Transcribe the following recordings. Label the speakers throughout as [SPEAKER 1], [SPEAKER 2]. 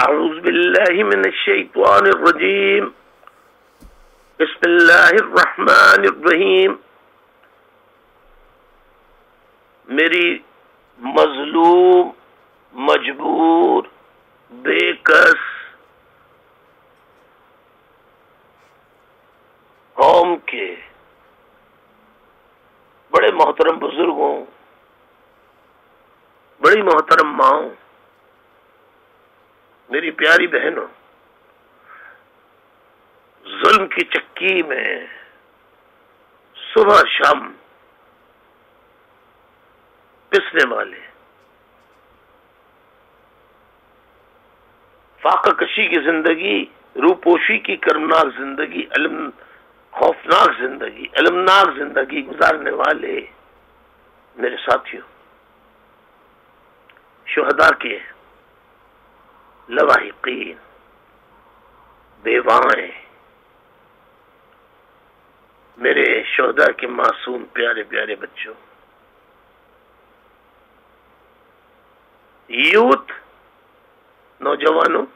[SPEAKER 1] اعوذ باللہ من الشیطان الرجیم بسم اللہ الرحمن الرحیم. میری مظلوم، مجبور، بے کس قوم کے بڑے محترم بزرگوں، بڑی محترم ماؤں، میری پیاری بہنوں، ظلم کی چکی میں صبح شام پسنے والے، فاقہ کشی کی زندگی، روپوشی کی کرمناک زندگی، خوفناک زندگی، المناک زندگی گزارنے والے میرے ساتھیوں، شہداء کے لواحقین، بیوائیں، میرے شہداء کے معصوم پیارے پیارے بچوں، یوتھ، نوجوانوں،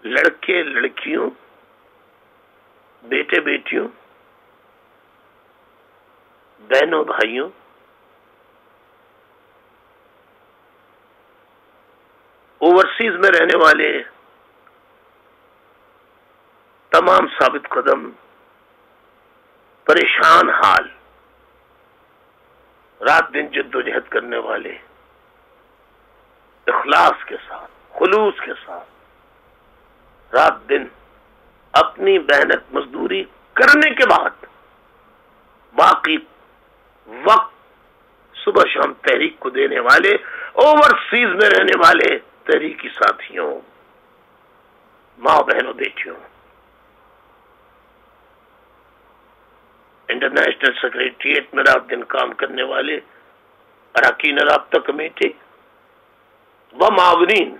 [SPEAKER 1] لڑکے لڑکیوں، بیٹے بیٹیوں، بہنوں بھائیوں، اوورسیز میں رہنے والے تمام ثابت قدم، پریشان حال، رات دن جد و جہد کرنے والے، اخلاص کے ساتھ، خلوص کے ساتھ رات دن اپنی محنت مزدوری کرنے کے بعد باقی وقت صبح شام تحریک کو دینے والے، اوورسیز میں رہنے والے تحریکی ساتھیوں، ماں بہنوں، بیٹیوں، انٹرنیشنل سیکریٹریٹ میں رات دن کام کرنے والے اراکین رابطہ کمیٹی و معاونین،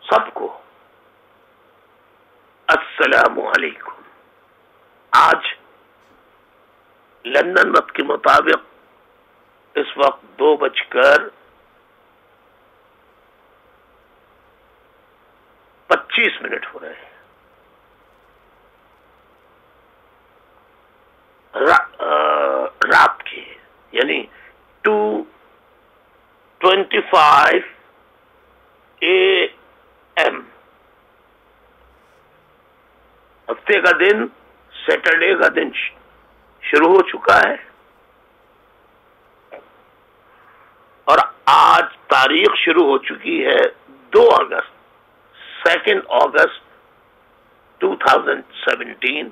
[SPEAKER 1] سب کو السلام علیکم. آج لندن وقت کے مطابق اس وقت 2:25 ہو رہے ہیں. رات کے یعنی 2:25 AM. ہفتے کا دن، سیٹرڈے کا دن شروع ہو چکا ہے، اور آج تاریخ شروع ہو چکی ہے 2 اگست، 2 اگست 2017،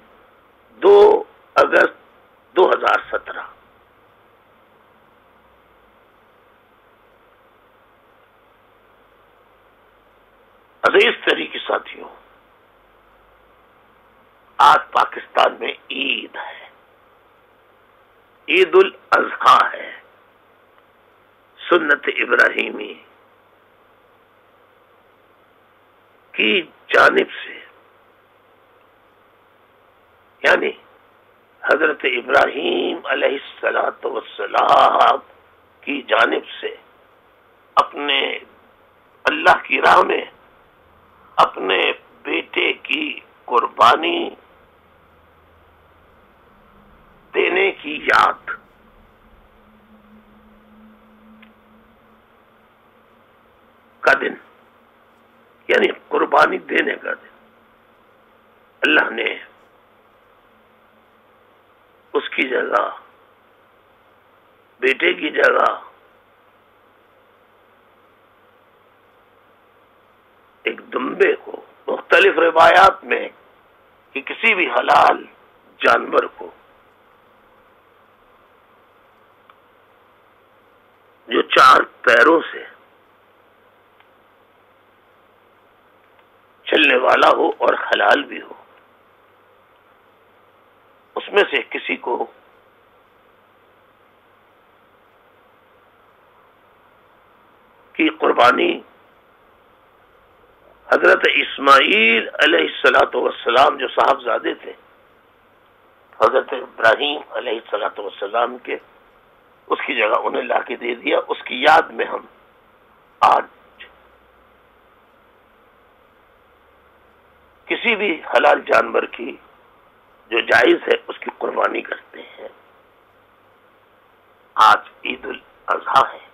[SPEAKER 1] 2 اگست 2017. عزیز تحریکی ساتھیوں، آج پاکستان میں عید ہے، عید الاضحیٰ ہے، سنت ابراہیمی کی جانب سے، یعنی حضرت ابراہیم علیہ السلام کی جانب سے اپنے اللہ کی راہ میں اپنے بیٹے کی قربانی دینے کی یاد، کا دن، یعنی قربانی دینے کا دن. اللہ نے اس کی جگہ، بیٹے کی جگہ ایک دمبے کو، مختلف روایات میں کہ کسی بھی حلال جانور کو جو 4 پیروں سے چلنے والا ہو اور حلال بھی ہو، اس میں سے کسی کو کی قربانی حضرت اسماعیل علیہ السلام جو صاحبزادے تھے، حضرت ابراہیم علیہ السلام کے، اس کی جگہ انہیں لا کے دے دیا. اس کی یاد میں ہم آج کسی بھی حلال جانور کی جو جائز ہے اس کی قربانی کرتے ہیں. آج عید الاضحیٰ ہے.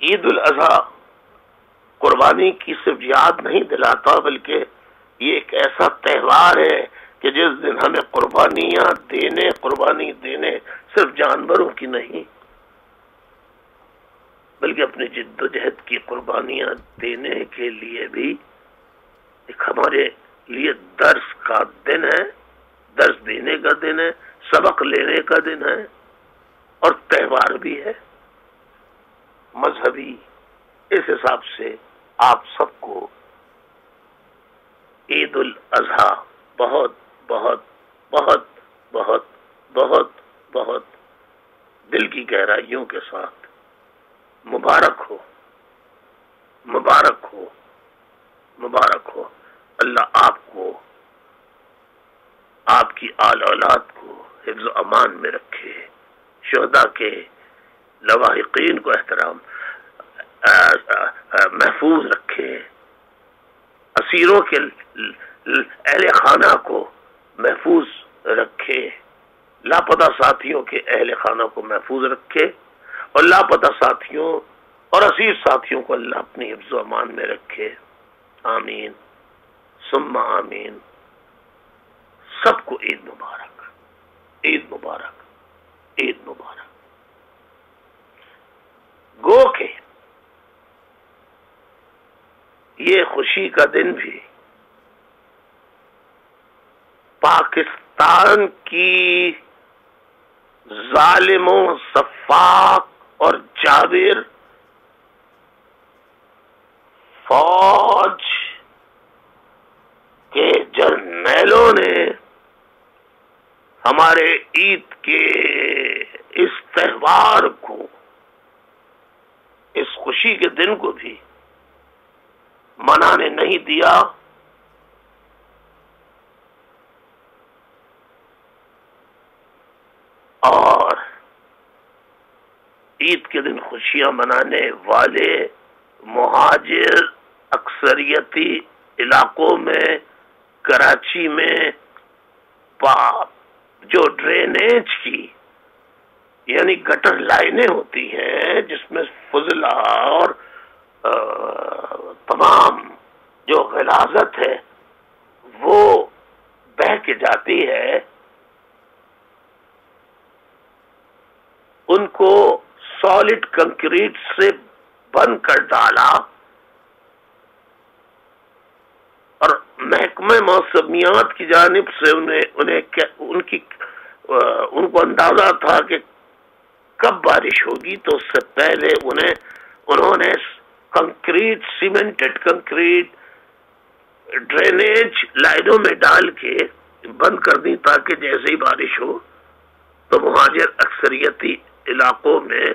[SPEAKER 1] عید الاضحیٰ قربانی کی صرف یاد نہیں دلاتا، بلکہ یہ ایک ایسا تہوار ہے کہ جس دن ہمیں قربانی دینے صرف جانوروں کی نہیں بلکہ اپنی جد و جہد کی قربانیاں دینے کے لیے بھی ایک ہمارے لیے درس کا دن ہے، درس دینے کا دن ہے، سبق لینے کا دن ہے، اور تہوار بھی ہے مذہبی. اس حساب سے آپ سب کو عید الاضحیٰ بہت بہت بہت بہت بہت بہت دل کی گہرائیوں کے ساتھ مبارک ہو، مبارک ہو، مبارک ہو. اللہ آپ کو، آپ کی آل اولاد کو حفظ و امان میں رکھے، شہداء کے لواحقین کو احترام محفوظ رکھے، اسیروں کے اہل خانہ کو محفوظ رکھے، لاپتہ ساتھیوں کے اہل خانہ کو محفوظ رکھے، اور لاپتہ ساتھیوں اور اسیر ساتھیوں کو اللہ اپنی حفظ و امان میں رکھے. آمین ثم آمین. سب کو عید مبارک، عید مبارک، عید مبارک. گو کہ یہ خوشی کا دن بھی پاکستان کی ظالموں، صفاق اور جابر فوج کے جرنیلوں نے ہمارے عید کے اس تہوار کو، اس خوشی کے دن کو بھی منانے نہیں دیا. اور عید کے دن خوشیاں منانے والے مہاجر اکثریتی علاقوں میں، کراچی میں جو ڈرینیج کی یعنی گٹر لائنیں ہوتی ہیں جس میں فضلہ اور تمام جو غلاظت ہے وہ بہہ کے جاتی ہے، ان کو سالڈ کنکریٹ سے بند کر ڈالا، اور محکمہ موسمیات کی جانب سے ان کو اندازہ تھا کہ کب بارش ہوگی، تو اس سے پہلے انہوں نے کنکریٹ، سیمنٹڈ کنکریٹ ڈرینیج لائنوں میں ڈال کے بند کر دی تاکہ جیسے ہی بارش ہو تو مہاجر اکثریتی علاقوں میں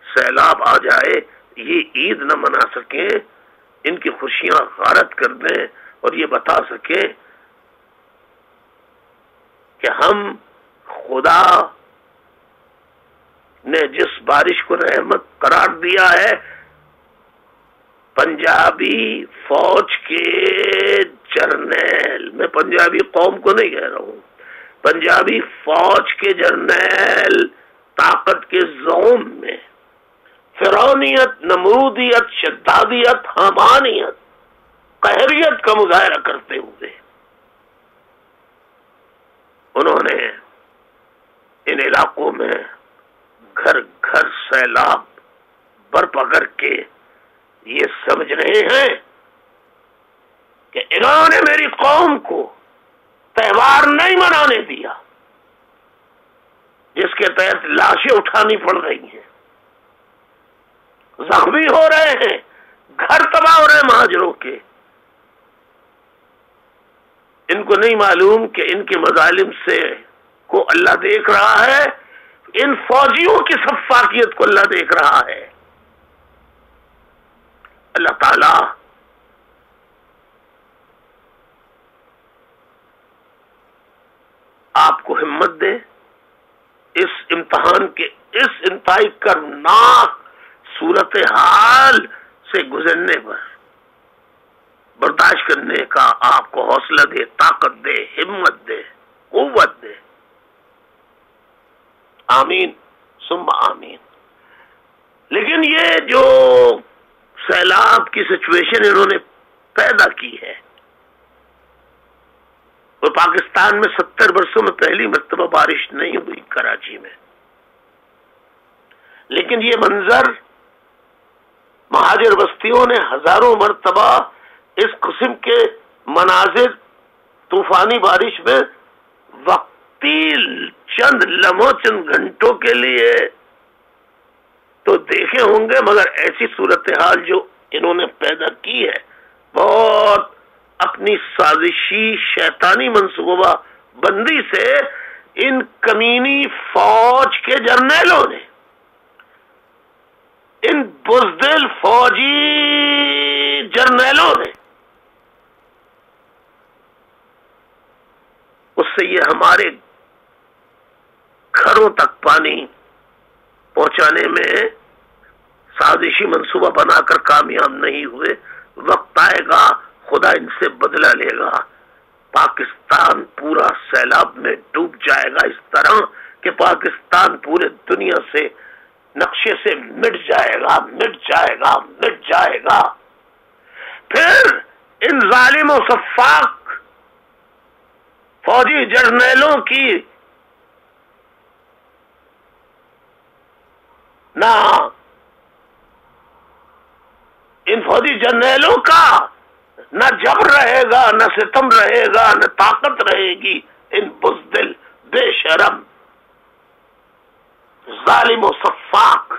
[SPEAKER 1] سیلاب آ جائے، یہ عید نہ منا سکیں، ان کی خوشیاں غارت کر دیں اور یہ بتا سکیں کہ ہم خدا نے جس بارش کو رحمت قرار دیا ہے، پنجابی فوج کے جرنیل، میں پنجابی قوم کو نہیں کہہ رہا ہوں، پنجابی فوج کے جرنیل طاقت کے زوم میں فرعونیت، نمرودیت، شدادیت، حمانیت، قہریت کا مظاہرہ کرتے ہوئے انہوں نے ان علاقوں میں گھر گھر سیلاب برپا کر کے یہ سمجھ رہے ہیں کہ انہوں نے میری قوم کو تہوار نہیں منانے دیا، جس کے تحت لاشیں اٹھانی پڑ رہی ہیں، زخمی ہو رہے ہیں، گھر تباہ ہو رہے ہیں مہاجروں کے. ان کو نہیں معلوم کہ ان کے مظالم سے کو اللہ دیکھ رہا ہے، ان فوجیوں کی سفاکیت کو اللہ دیکھ رہا ہے. اللہ تعالی امتحان کے اس انتہائی کرناک صورتحال سے گزرنے پر برداشت کرنے کا آپ کو حوصلہ دے، طاقت دے، ہمت دے، قوت دے. آمین ثم آمین. لیکن یہ جو سیلاب کی سچویشن انہوں نے پیدا کی ہے، اور پاکستان میں 70 برسوں میں پہلی مرتبہ بارش نہیں ہوئی کراچی میں، لیکن یہ منظر مہاجر بستیوں نے ہزاروں مرتبہ اس قسم کے مناظر طوفانی بارش میں وقتی چند لمحوں چند گھنٹوں کے لیے تو دیکھے ہوں گے، مگر ایسی صورتحال جو انہوں نے پیدا کی ہے بہت اپنی سازشی شیطانی منصوبہ بندی سے ان کمینی فوج کے جرنیلوں نے، ان بزدل فوجی جرنیلوں نے، اس سے یہ ہمارے گھروں تک پانی پہنچانے میں سازشی منصوبہ بنا کر کامیاب نہیں ہوئے. وقت آئے گا خدا ان سے بدلہ لے گا. پاکستان پورا سیلاب میں ڈوب جائے گا، اس طرح کہ پاکستان پورے دنیا سے نقشے سے مٹ جائے گا، مٹ جائے گا، مٹ جائے گا. پھر ان ظالم و سفاک فوجی جرنیلوں کی نہ ان فوجی جرنیلوں کا نہ جبر رہے گا، نہ ستم رہے گا، نہ طاقت رہے گی. ان بزدل، بے شرم، ظالم و سفاک،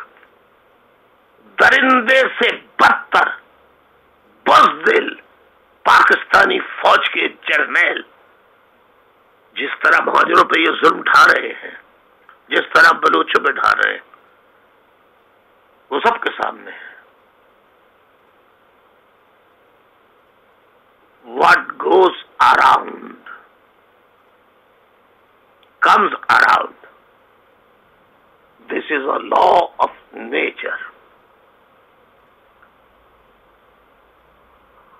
[SPEAKER 1] درندے سے بدتر بزدل پاکستانی فوج کے جرنیل جس طرح مہاجروں پہ یہ ظلم ڈھا رہے ہیں، جس طرح بلوچوں پہ ڈھا رہے ہیں، وہ سب کے سامنے ہے. What goes around comes around. This is a law of nature.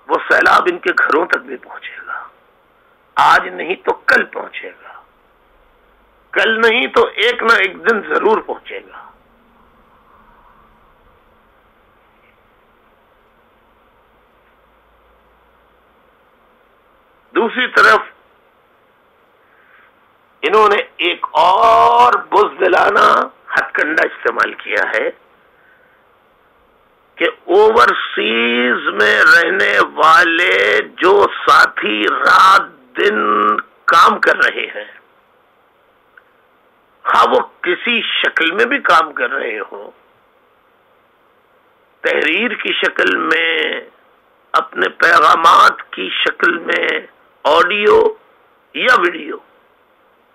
[SPEAKER 1] وہ سیلاب ان کے گھروں تک بھی پہنچے گا. آج نہیں تو کل پہنچے گا، کل نہیں تو ایک نہ ایک دن ضرور پہنچے گا. دوسری طرف انہوں نے ایک اور بزدلانہ ہتھ کنڈا استعمال کیا ہے کہ اوورسیز میں رہنے والے جو ساتھی رات دن کام کر رہے ہیں، ہاں وہ کسی شکل میں بھی کام کر رہے ہو، تحریر کی شکل میں، اپنے پیغامات کی شکل میں، آڈیو یا ویڈیو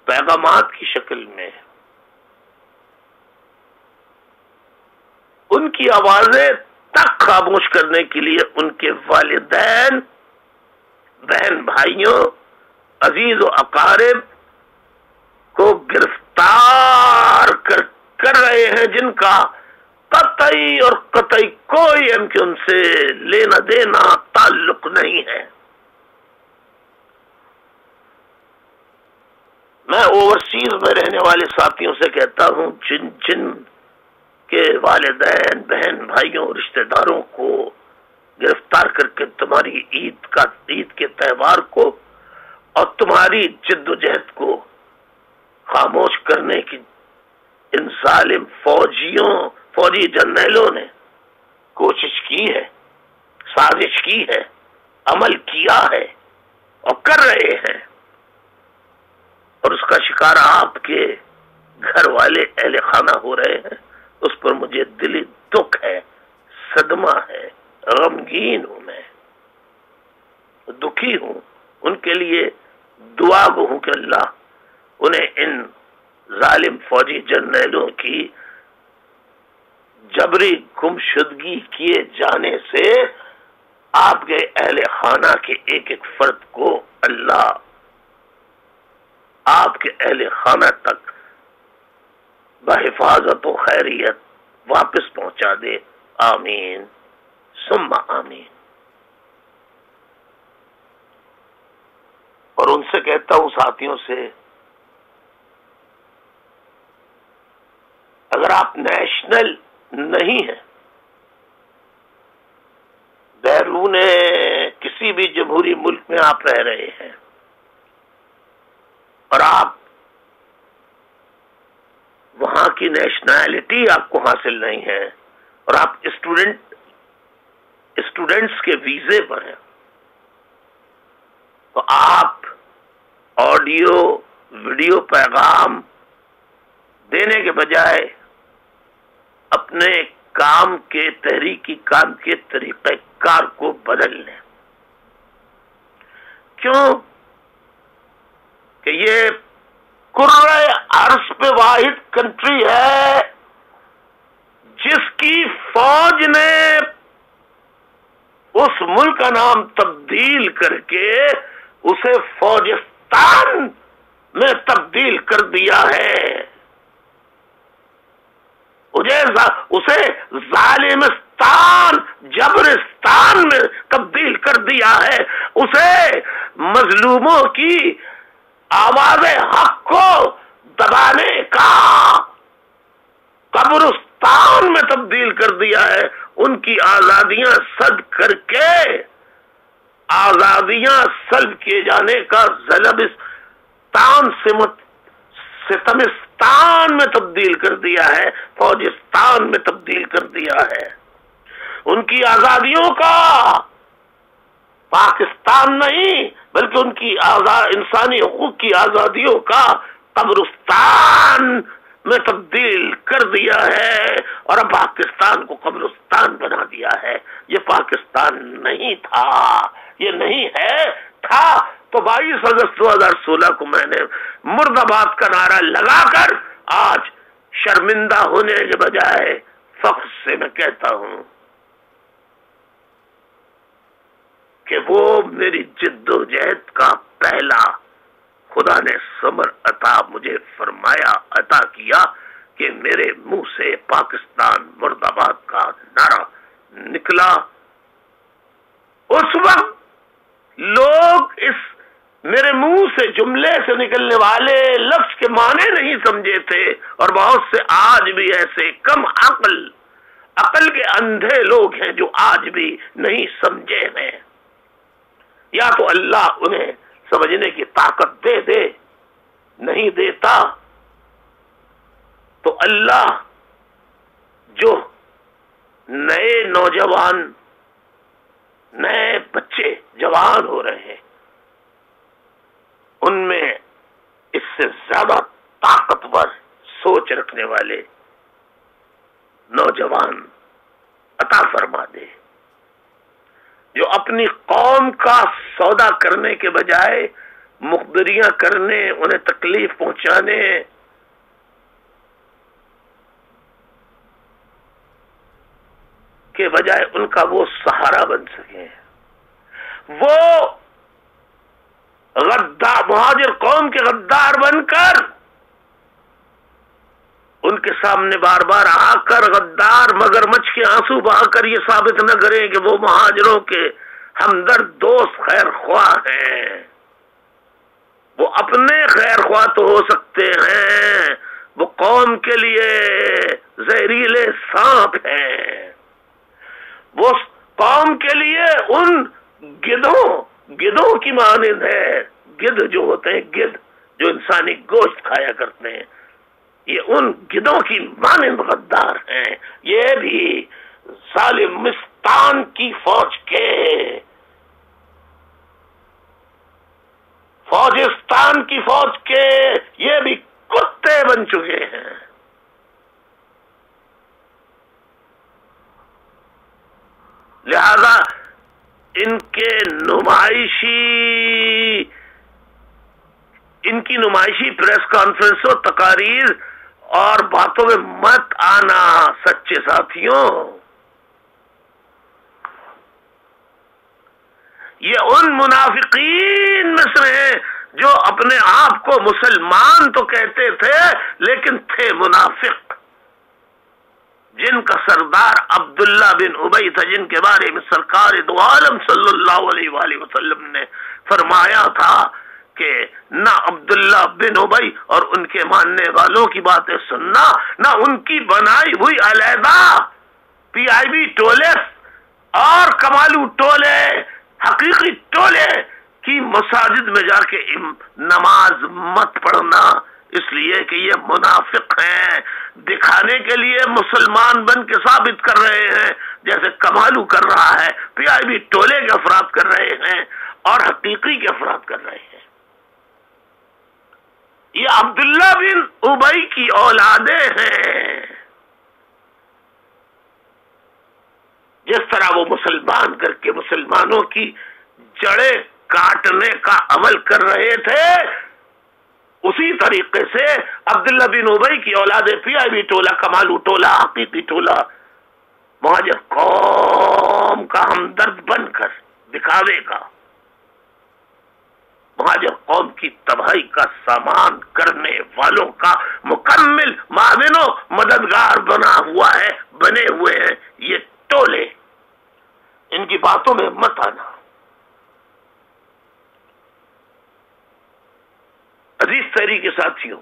[SPEAKER 1] پیغامات کی شکل میں، ان کی آوازیں تک خاموش کرنے کے لیے ان کے والدین، بہن بھائیوں، عزیز و اقارب کو گرفتار کر رہے ہیں، جن کا قطعی اور قطعی کوئی ان سے لینا دینا تعلق نہیں ہے. میں اوورسیز میں رہنے والے ساتھیوں سے کہتا ہوں، جن جن کے والدین، بہن بھائیوں، رشتہ داروں کو گرفتار کر کے تمہاری عید کے تہوار کو اور تمہاری جد و جہد کو خاموش کرنے کی ان ظالم فوجی جرنیلوں نے کوشش کی ہے، سازش کی ہے، عمل کیا ہے اور کر رہے ہیں، اور اس کا شکار آپ کے گھر والے اہل خانہ ہو رہے ہیں. اس پر مجھے دلی دکھ ہے، صدمہ ہے، غمگین ہوں، میں دکھی ہوں. ان کے لیے دعا گو ہوں کہ اللہ انہیں ان ظالم فوجی جرنیلوں کی جبری گمشدگی کیے جانے سے آپ کے اہل خانہ کے ایک ایک فرد کو اللہ آپ کے اہل خانہ تک بحفاظت و خیریت واپس پہنچا دے، آمین ثم آمین۔ اور ان سے کہتا ہوں ساتھیوں سے، اگر آپ نیشنل نہیں ہیں، بیرون کسی بھی جمہوری ملک میں آپ رہ رہے ہیں اور آپ وہاں کی نیشنلٹی آپ کو حاصل نہیں ہے اور آپ اسٹوڈنٹس کے ویزے پر ہیں، تو آپ آڈیو ویڈیو پیغام دینے کے بجائے اپنے کام کے تحریکی کام کے طریقہ کار کو بدل لیں۔ کیوں کہ یہ کرۂ ارض پہ واحد کنٹری ہے جس کی فوج نے اس ملک کا نام تبدیل کر کے اسے فوجستان میں تبدیل کر دیا ہے، اسے ظالمستان جبرستان میں تبدیل کر دیا ہے، اسے مظلوموں کی آواز حق کو دبانے کا قبرستان میں تبدیل کر دیا ہے، ان کی آزادیاں سلب کر کے آزادیاں سلب کیے جانے کا ظلمستان ستمستان میں تبدیل کر دیا ہے، فوجستان میں تبدیل کر دیا ہے۔ ان کی آزادیوں کا پاکستان نہیں بلکہ ان کی انسانی حقوق کی آزادیوں کا قبرستان میں تبدیل کر دیا ہے اور اب پاکستان کو قبرستان بنا دیا ہے۔ یہ پاکستان نہیں تھا، یہ نہیں ہے، تھا تو 22 اگست 2016 کو میں نے مرد آباد کا نعرہ لگا کر آج شرمندہ ہونے کے بجائے فخر سے میں کہتا ہوں کہ وہ میری جد و جہد کا پہلا خدا نے ثمر مجھے فرمایا عطا کیا کہ میرے منہ سے پاکستان مرد آباد کا نعرہ نکلا۔ اس وقت لوگ اس میرے منہ سے جملے سے نکلنے والے لفظ کے معنی نہیں سمجھے تھے اور بہت سے آج بھی ایسے کم عقل کے اندھے لوگ ہیں جو آج بھی نہیں سمجھے ہیں۔ یا تو اللہ انہیں سمجھنے کی طاقت دے دے، نہیں دیتا تو اللہ جو نئے نوجوان نئے بچے جوان ہو رہے ہیں ان میں اس سے زیادہ طاقتور سوچ رکھنے والے نوجوان عطا فرما دے، جو اپنی قوم کا سودا کرنے کے بجائے مخبریاں کرنے، انہیں تکلیف پہنچانے، کے بجائے ان کا وہ سہارا بن سکے۔ وہ غدار مہاجر قوم کے غدار بن کر ان کے سامنے بار بار آ کر غدار مگرمچھ کے آنسو بہا کر یہ ثابت نہ کریں کہ وہ مہاجروں کے ہمدرد دوست خیر خواہ ہیں۔ وہ اپنے خیر خواہ تو ہو سکتے ہیں، وہ قوم کے لیے زہریلے سانپ ہیں، وہ قوم کے لیے ان گدھوں کی مانند ہے۔ گدھ جو ہوتے ہیں، گدھ جو انسانی گوشت کھایا کرتے ہیں، یہ ان گدھوں کی مانند غدار ہیں۔ یہ بھی ظالمستان کی فوجستان کی فوج کے یہ بھی کتے بن چکے ہیں۔ لہذا ان کی نمائشی پریس کانفرنس و تقاریر اور باتوں میں مت آنا سچے ساتھیوں۔ یہ ان منافقین میں سے ہیں جو اپنے آپ کو مسلمان تو کہتے تھے لیکن تھے منافق، جن کا سردار عبداللہ بن ابی تھا، جن کے بارے میں سرکار دو عالم صلی اللہ علیہ وآلہ وسلم نے فرمایا تھا کہ نہ عبداللہ بن ابی اور ان کے ماننے والوں کی باتیں سننا، نہ ان کی بنائی ہوئی علیحدہ پی آئی بی ٹولے اور کمالو ٹولے، حقیقی ٹولے کی مساجد میں جا کے نماز مت پڑھنا، اس لیے کہ یہ منافق ہیں، دکھانے کے لیے مسلمان بن کے ثابت کر رہے ہیں جیسے کمالو کر رہا ہے، پی آئی بی ٹولے کے افراد کر رہے ہیں اور حقیقی کے افراد کر رہے ہیں۔ یہ عبداللہ بن ابی کی اولادیں ہیں، جس طرح وہ مسلمان کر کے مسلمانوں کی جڑیں کاٹنے کا عمل کر رہے تھے، اسی طریقے سے عبداللہ بن ابی کی اولادیں پی آئی بی ٹولہ، کمالو ٹولہ، حقیقی ٹولہ، مہاجر قوم کا ہمدرد بن کر دکھاوے کا، مہاجر قوم کی تباہی کا سامان کرنے والوں کا مکمل معاون و مددگار بنے ہوئے ہیں یہ ٹولے۔ ان کی باتوں میں مت آنا۔ عزیز تحریک کے ساتھیوں،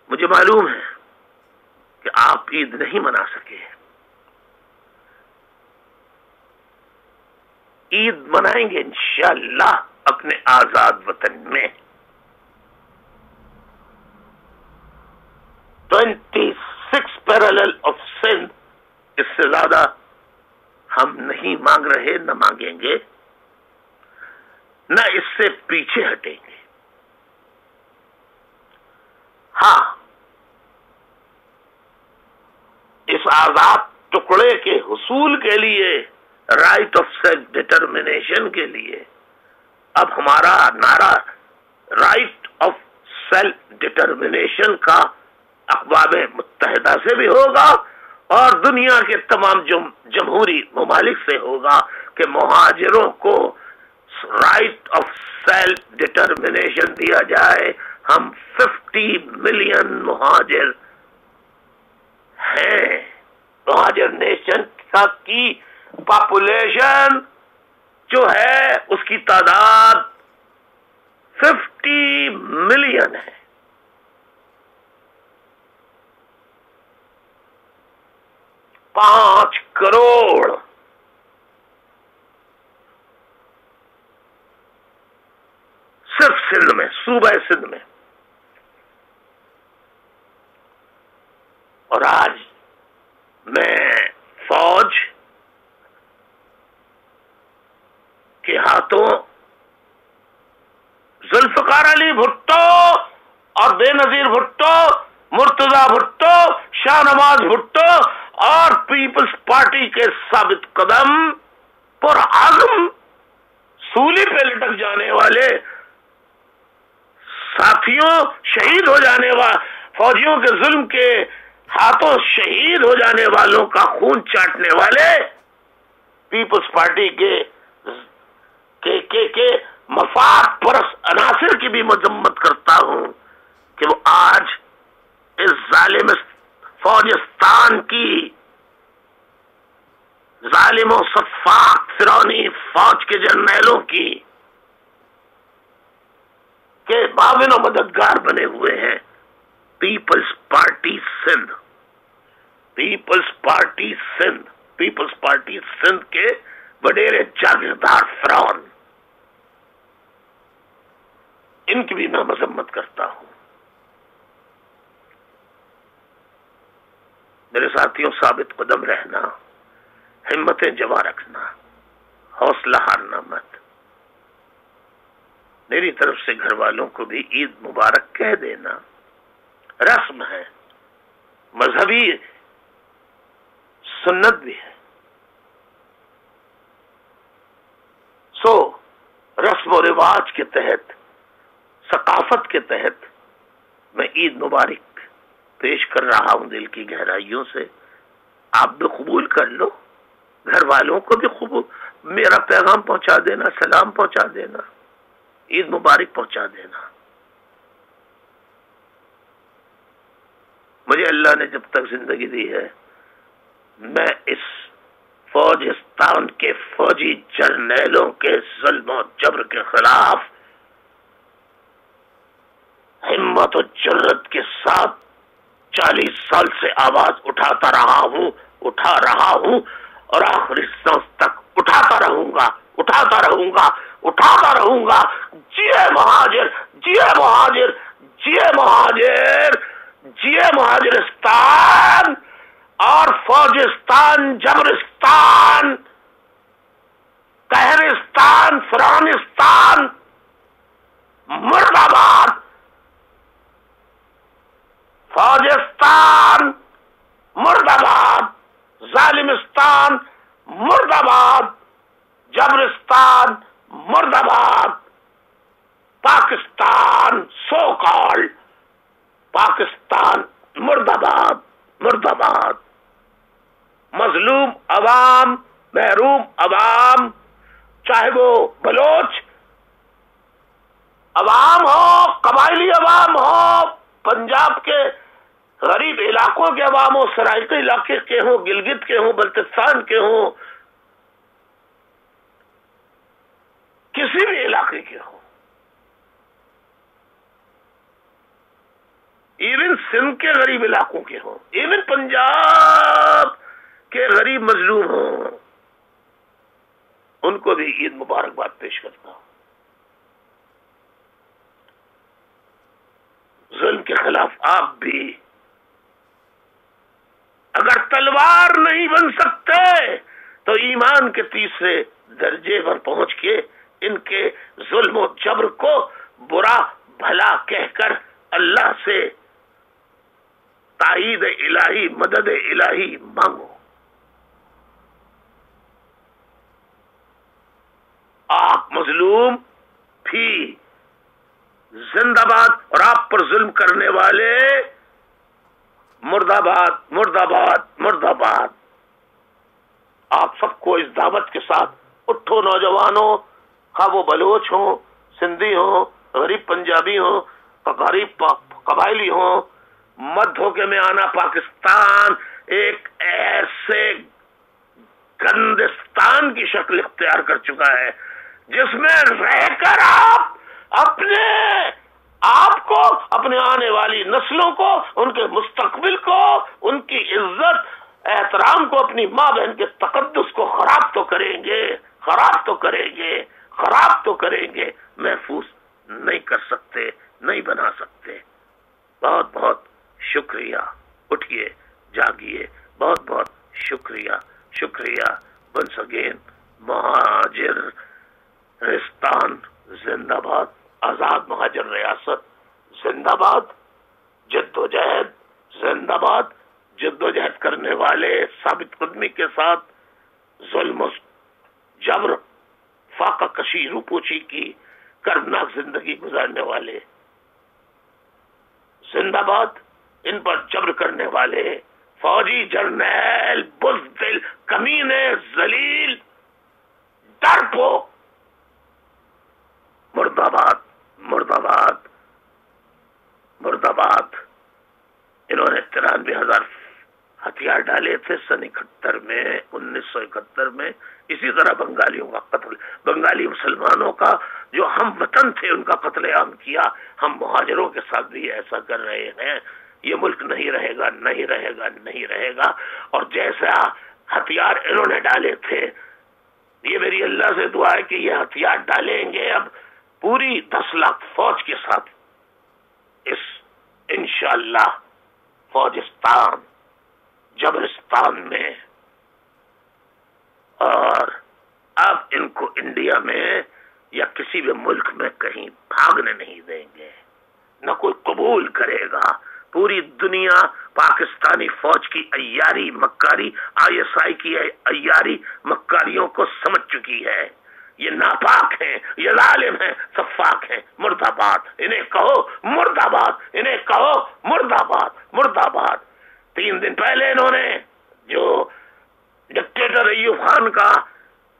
[SPEAKER 1] مجھے معلوم ہے کہ آپ عید نہیں منا سکے، عید منائیں گے انشاءاللہ اپنے آزاد وطن میں۔ 26 پیرالل آف سندھ، اس سے زیادہ ہم نہیں مانگ رہے، نہ مانگیں گے، نہ اس سے پیچھے ہٹیں گے۔ ہاں، اس آزاد ٹکڑے کے حصول کے لیے، رائٹ آف سیلف ڈٹرمنیشن کے لیے، اب ہمارا نعرہ رائٹ آف سیلف ڈٹرمنیشن کا اقوام متحدہ سے بھی ہوگا اور دنیا کے تمام جمہوری ممالک سے ہوگا کہ مہاجروں کو رائٹ آف سیلف ڈٹرمنیشن دیا جائے۔ ہم 50 ملین مہاجر ہیں، مہاجر نیشن کی پاپولیشن جو ہے اس کی تعداد 50 ملین ہے۔ پانچ کروڑ صرف سندھ میں، صوبہ سندھ میں۔ اور آج میں فوج کے ہاتھوں ذوالفقار علی بھٹو اور بے نظیر بھٹو، مرتضی بھٹو، شاہ نواز بھٹو اور پیپلز پارٹی کے ثابت قدم پرعزم سولی پہ لٹک جانے والے ساتھیوں، شہید ہو جانے والے فوجیوں کے ظلم کے ہاتھوں شہید ہو جانے والوں کا خون چاٹنے والے پیپلز پارٹی کے مفاد پرست عناصر کی بھی مذمت کرتا ہوں کہ وہ آج اس ظالم فوجستان کی، ظالم و صفاق فرعونی فوج کے جرنیلوں کی کے معاون و مددگار بنے ہوئے ہیں۔ Peoples Party Sindh, Peoples Party Sindh, Peoples Party Sindh کے وڈیرے جاگیردار فرعون، ان کی بھی میں مذمت کرتا ہوں۔ میرے ساتھیوں، ثابت قدم رہنا، ہمتیں جمع رکھنا، حوصلہ ہارنا مت۔ میری طرف سے گھر والوں کو بھی عید مبارک کہہ دینا رسم ہے، مذہبی سنت بھی ہے۔ سو رسم و رواج کے تحت، ثقافت کے تحت میں عید مبارک پیش کر رہا ہوں دل کی گہرائیوں سے۔ آپ بھی قبول کر لو، گھر والوں کو بھی میرا پیغام پہنچا دینا، سلام پہنچا دینا۔ عید مبارک پہنچا دینا. مجھے اللہ نے جب تک زندگی دی ہے میں اس فوجستان کے فوجی جرنیلوں کے ظلم و جبر کے خلاف ہمت و جرت کے ساتھ 40 سال سے آواز اٹھاتا رہا ہوں اور آخری سانس تک اٹھاتا رہوں گا. جیے مہاجر، جیے مہاجر، جیے مہاجر، جیے مہاجرستان اور فوجستان، جبرستان، قہرستان، فرانستان، مرد آباد. فوجستان مرد آباد، ظالمستان مرد آباد، جبرستان مرد آباد، پاکستان سو کال پاکستان مرد آباد، مرد آباد. مظلوم عوام، محروم عوام، چاہے وہ بلوچ عوام ہو، قبائلی عوام ہو، پنجاب کے غریب علاقوں کے عوام ہو، سرائیکی علاقے کے ہوں، گلگت کے ہوں، بلتستان کے ہوں، کسی بھی علاقے کے ہوں، ایون سندھ کے غریب علاقوں کے ہوں، ایون پنجاب کے غریب مظلوم ہوں، ان کو بھی عید مبارکباد پیش کرتا ہوں. ظلم کے خلاف آپ بھی اگر تلوار نہیں بن سکتے تو ایمان کے تیسرے درجے پر پہنچ کے ان کے ظلم و جبر کو برا بھلا کہہ کر اللہ سے تائید الہی، مدد الہی مانگو. آپ مظلوم بھی زندہ باد اور آپ پر ظلم کرنے والے مرد آباد، مرد آباد، مرد آباد. آپ سب کو اس دعوت کے ساتھ اٹھو نوجوانوں، خواہ وہ بلوچ ہوں، سندھی ہوں، غریب پنجابی ہوں، غریب قبائلی ہوں، مت دھوکے میں آنا. پاکستان ایک ایسے گندستان کی شکل اختیار کر چکا ہے جس میں رہ کر آپ اپنے آپ کو، اپنے آنے والی نسلوں کو، ان کے مستقبل کو، ان کی عزت احترام کو، اپنی ماں بہن کے تقدس کو خراب تو کریں گے، خراب تو کریں گے، خراب تو کریں گے، محفوظ نہیں کر سکتے، نہیں بنا سکتے. بہت بہت شکریہ. اٹھیے، جاگیے. بہت بہت شکریہ، شکریہ. ونس اگین مہاجر رستان زندہ باد، آزاد مہاجر ریاست زندہ باد، جد و جہد زندہ باد. جد و جہد کرنے والے، ثابت قدمی کے ساتھ ظلم و جبر، فاقہ کشی، روپوچی کی کربناک زندگی گزارنے والے زندہ باد. ان پر جبر کرنے والے فوجی جرنیل، بزدل، کمینے، ذلیل، ڈرپوک، مرد آباد، مرد آباد، مرد آباد. انہوں نے 93,000 ہتھیار ڈالے تھے سن 71 میں، 1971 میں. اسی طرح بنگالیوں کا قتل، بنگالی مسلمانوں کا جو ہم وطن تھے ان کا قتل عام کیا. ہم مہاجروں کے ساتھ بھی ایسا کر رہے ہیں. یہ ملک نہیں رہے گا، نہیں رہے گا، نہیں رہے گا. اور جیسا ہتھیار انہوں نے ڈالے تھے، یہ میری اللہ سے دعا ہے کہ یہ ہتھیار ڈالیں گے اب پوری 10 لاکھ فوج کے ساتھ اس انشاءاللہ فوجستان، جبرستان میں. اور اب ان کو انڈیا میں یا کسی بھی ملک میں کہیں بھاگنے نہیں دیں گے، نہ کوئی قبول کرے گا. پوری دنیا پاکستانی فوج کی عیاری، مکاری، ISI کی عیاری مکاریوں کو سمجھ چکی ہے. یہ ناپاک ہیں، یہ ظالم ہیں، صفاق ہیں. مرد آباد. انہیں کہو مرد آباد، انہیں کہو مرد آباد، مرد آباد. 3 دن پہلے انہوں نے جو ڈکٹیٹر ایوب خان کا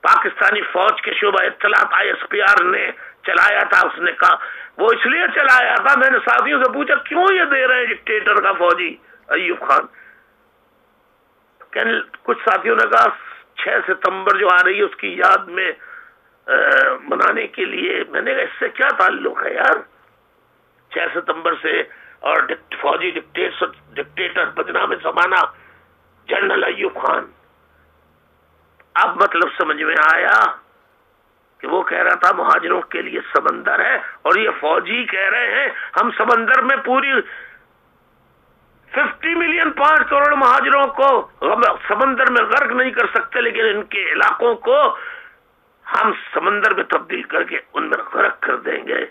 [SPEAKER 1] پاکستانی فوج کے شعبہ اطلاعات ISPR نے چلایا تھا. اس نے کہا وہ اس لیے چلایا تھا. میں نے ساتھیوں سے پوچھا کیوں یہ دے رہے ہیں ڈکٹیٹر کا فوجی ایوب خان؟ کچھ ساتھیوں نے کہا 6 ستمبر جو آ رہی ہے اس کی یاد میں منانے کے لیے. میں نے کہا اس سے کیا تعلق ہے یار 6 ستمبر سے اور فوجی ڈکٹیٹر بدنام زمانہ جنرل ایوب خان. اب مطلب سمجھ میں آیا کہ وہ کہہ رہا تھا مہاجروں کے لیے سمندر ہے اور یہ فوجی کہہ رہے ہیں ہم سمندر میں پوری 50 ملین 5 کروڑ مہاجروں کو سمندر میں غرق نہیں کر سکتے لیکن ان کے علاقوں کو ہم سمندر میں تبدیل کر کے ان میں غرق کر دیں گے.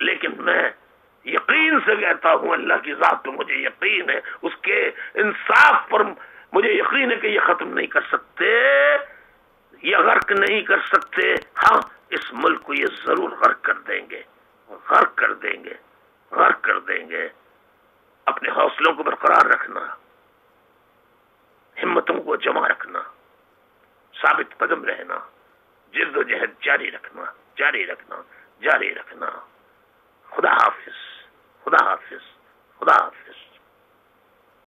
[SPEAKER 1] لیکن میں یقین سے کہتا ہوں اللہ کی ذات پہ مجھے یقین ہے, اس کے انصاف پر مجھے یقین ہے کہ یہ ختم نہیں کر سکتے, یہ غرق نہیں کر سکتے. ہاں اس ملک کو یہ ضرور غرق کر دیں گے, غرق کر دیں گے, غرق کر دیں گے. اپنے حوصلوں کو برقرار رکھنا, ہمتوں کو جمع رکھنا, ثابت قدم رہنا, جد و جہد جاری رکھنا, جاری رکھنا, جاری رکھنا. خدا حافظ, خدا حافظ, خدا حافظ.